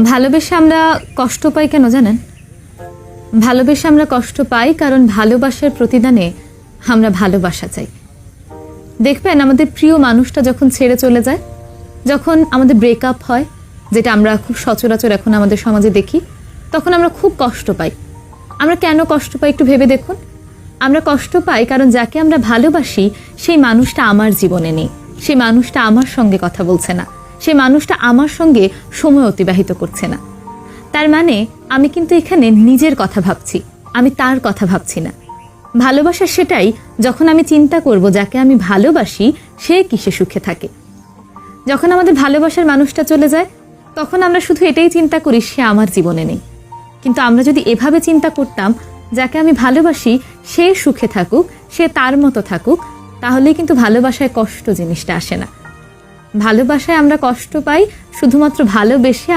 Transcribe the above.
ভালোবেসে আমরা কষ্ট পাই কেন জানেন? ভালোবেসে আমরা কষ্ট পাই কারণ ভালোবাসার প্রতিদানে আমরা ভালোবাসা চাই। দেখবেন আমাদের প্রিয় মানুষটা যখন ছেড়ে চলে যায়, যখন আমাদের ব্রেকআপ হয়, যেটা আমরা খুব সচরাচর এখন আমাদের সমাজে দেখি, তখন আমরা খুব কষ্ট পাই। আমরা কেন কষ্ট পাই একটু ভেবে দেখুন। আমরা কষ্ট পাই কারণ যাকে আমরা ভালোবাসি সেই মানুষটা আমার জীবনে নেই, সেই মানুষটা আমার সঙ্গে কথা বলছে না, সেই মানুষটা আমার সঙ্গে সময় অতিবাহিত করছে না। তার মানে আমি কিন্তু এখানে নিজের কথা ভাবছি, আমি তার কথা ভাবছি না। ভালোবাসা সেটাই যখন আমি চিন্তা করব যাকে আমি ভালোবাসি সে কিসে সুখে থাকে। যখন আমাদের ভালোবাসার মানুষটা চলে যায় তখন আমরা শুধু এটাই চিন্তা করি সে আমার জীবনে নেই। কিন্তু আমরা যদি এভাবে চিন্তা করতাম যাকে আমি ভালোবাসি সে সুখে থাকুক, সে তার মতো থাকুক, তাহলেই কিন্তু ভালোবাসায় কষ্ট জিনিসটা আসে না। ভালোবাসায় আমরা কষ্ট পাই শুধুমাত্র ভালোবেসে